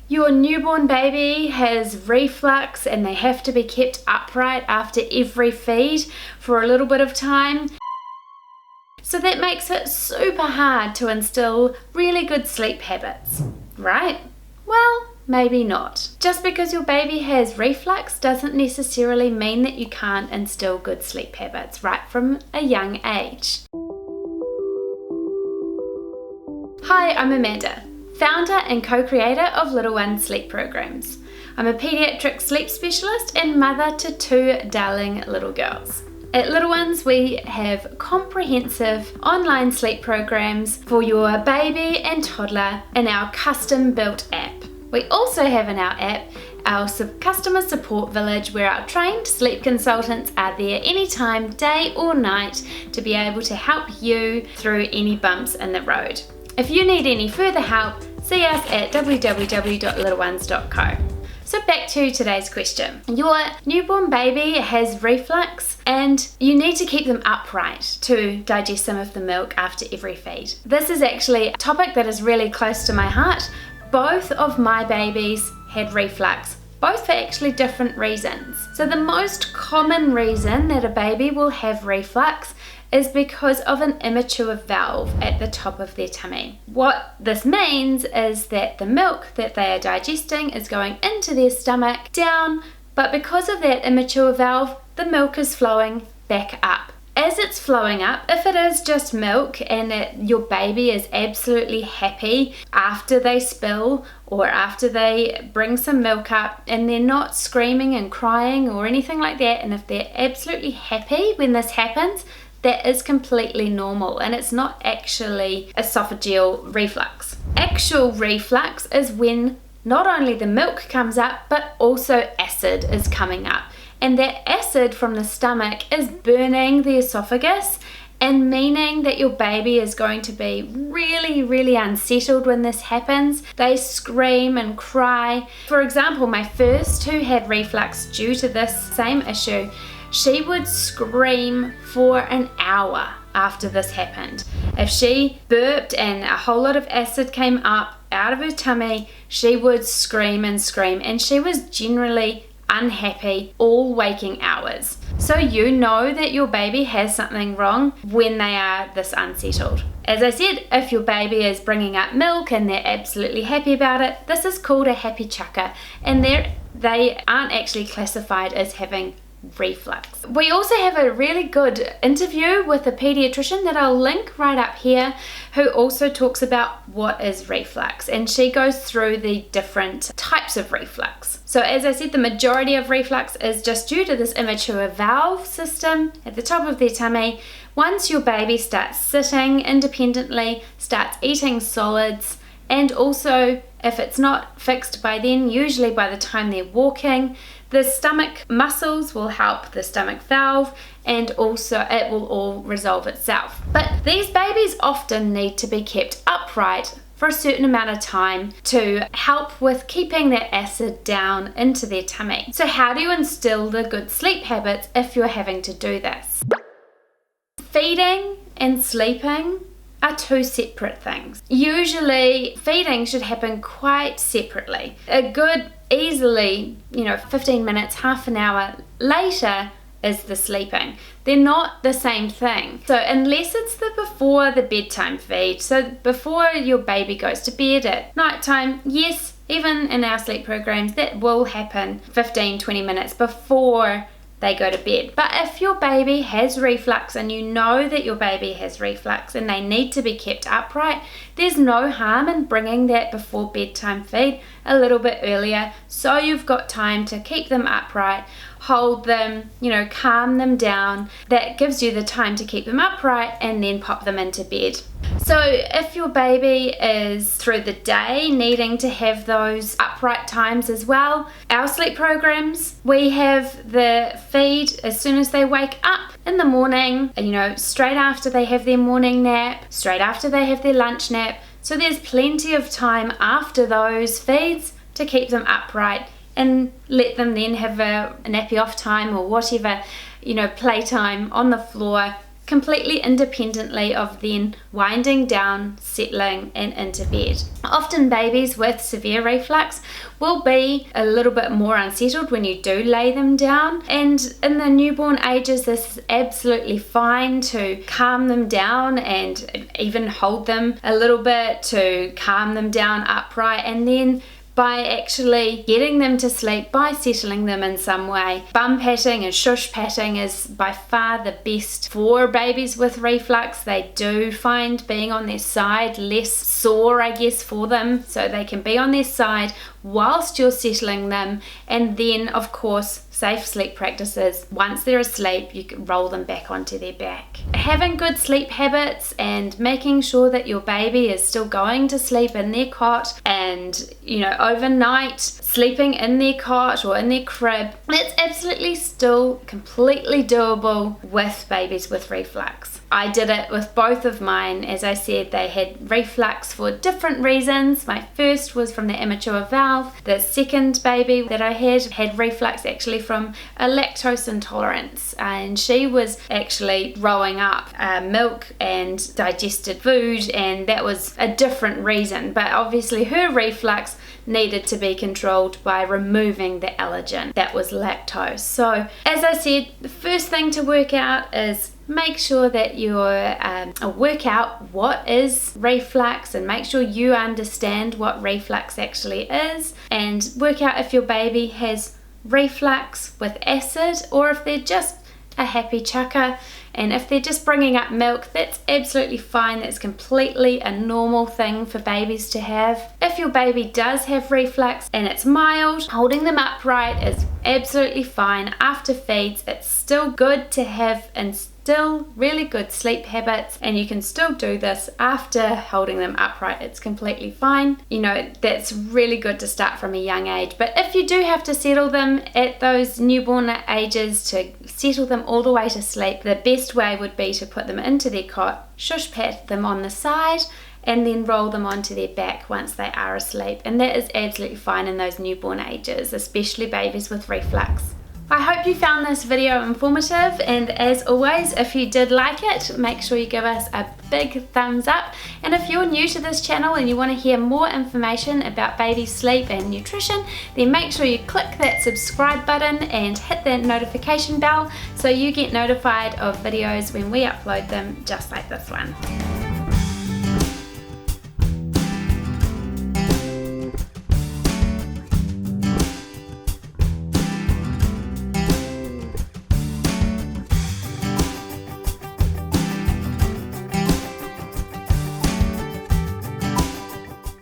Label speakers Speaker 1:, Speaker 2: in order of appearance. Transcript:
Speaker 1: your newborn baby has reflux and they have to be kept upright after every feed for a little bit of time. So that makes it super hard to instill really good sleep habits, right? Well, maybe not. Just because your baby has reflux doesn't necessarily mean that you can't instill good sleep habits right from a young age. Hi, I'm Amanda, founder and co-creator of Little One Sleep Programs. I'm a pediatric sleep specialist and mother to two darling little girls. At Little Ones, we have comprehensive online sleep programs for your baby and toddler in our custom-built app. We also have in our app our customer support village where our trained sleep consultants are there anytime, day or night, to be able to help you through any bumps in the road. If you need any further help, see us at www.littlenones.co. So back to today's question. Your newborn baby has reflux and you need to keep them upright to digest some of the milk after every feed. This is actually a topic that is really close to my heart. Both of my babies had reflux, both for actually different reasons. So the most common reason that a baby will have reflux is because of an immature valve at the top of their tummy. What this means is that the milk that they are digesting is going into their stomach down, but because of that immature valve, the milk is flowing back up. As it's flowing up, if it is just milk and your baby is absolutely happy after they spill or after they bring some milk up and they're not screaming and crying or anything like that, and if they're absolutely happy when this happens, that is completely normal and it's not actually esophageal reflux. Actual reflux is when not only the milk comes up but also acid is coming up, and that acid from the stomach is burning the esophagus and meaning that your baby is going to be really unsettled when this happens. They scream and cry. For example, my first who had reflux due to this same issue, she would scream for an hour after this happened. If she burped and a whole lot of acid came up out of her tummy, she would scream and scream, and she was generally unhappy all waking hours. So you know that your baby has something wrong when they are this unsettled. As I said, if your baby is bringing up milk and they're absolutely happy about it, this is called a happy chucker, and they aren't actually classified as having reflux. We also have a really good interview with a pediatrician that I'll link right up here, who also talks about what is reflux, and she goes through the different types of reflux. So as I said, the majority of reflux is just due to this immature valve system at the top of their tummy. Once your baby starts sitting independently, starts eating solids, and also if it's not fixed by then, usually by the time they're walking, the stomach muscles will help the stomach valve, and also it will all resolve itself. But these babies often need to be kept upright for a certain amount of time to help with keeping that acid down into their tummy. So how do you instill the good sleep habits if you're having to do this? Feeding and sleeping are two separate things. Usually feeding should happen quite separately. A good easily 15 minutes, half an hour later is the sleeping. They're not the same thing. So unless it's before the bedtime feed, so before your baby goes to bed at nighttime, yes, even in our sleep programs that will happen 15-20 minutes before they go to bed. But if your baby has reflux and you know that your baby has reflux and they need to be kept upright, there's no harm in bringing that before bedtime feed a little bit earlier, so you've got time to keep them upright, hold them, calm them down. That gives you the time to keep them upright and then pop them into bed. So if your baby is through the day needing to have those upright times as well, our sleep programs, we have the feed as soon as they wake up in the morning, straight after they have their morning nap, straight after they have their lunch nap. So there's plenty of time after those feeds to keep them upright and let them then have a nappy off time or whatever, playtime on the floor completely independently of then winding down, settling and into bed. Often babies with severe reflux will be a little bit more unsettled when you do lay them down, and in the newborn ages this is absolutely fine to calm them down and even hold them a little bit to calm them down upright, and then by actually getting them to sleep, by settling them in some way. Bum patting and shush patting is by far the best for babies with reflux. They do find being on their side less sore, I guess, for them, so they can be on their side whilst you're settling them. And then of course safe sleep practices, once they're asleep you can roll them back onto their back. Having good sleep habits and making sure that your baby is still going to sleep in their cot and, you know, overnight sleeping in their cot or in their crib, that's absolutely still completely doable with babies with reflux. I did it with both of mine. As I said, they had reflux for different reasons. My first was from the immature valve. The second baby that I had reflux actually from a lactose intolerance, and she was actually throwing up milk and digested food, and that was a different reason. But obviously her reflux needed to be controlled by removing the allergen that was lactose. So as I said, the first thing to work out is make sure that you work out what is reflux and make sure you understand what reflux actually is, and work out if your baby has reflux with acid or if they're just a happy chucker. And if they're just bringing up milk, that's absolutely fine. That's completely a normal thing for babies to have. If your baby does have reflux and it's mild, holding them upright is absolutely fine. After feeds, it's still good to have Instill really good sleep habits, and you can still do this after holding them upright. It's completely fine. You know, that's really good to start from a young age. But if you do have to settle them at those newborn ages, to settle them all the way to sleep, the best way would be to put them into their cot, shush pat them on the side, and then roll them onto their back once they are asleep. And that is absolutely fine in those newborn ages, especially babies with reflux. I hope you found this video informative, and as always, if you did like it, make sure you give us a big thumbs up. And if you're new to this channel and you want to hear more information about baby sleep and nutrition, then make sure you click that subscribe button and hit that notification bell so you get notified of videos when we upload them, just like this one.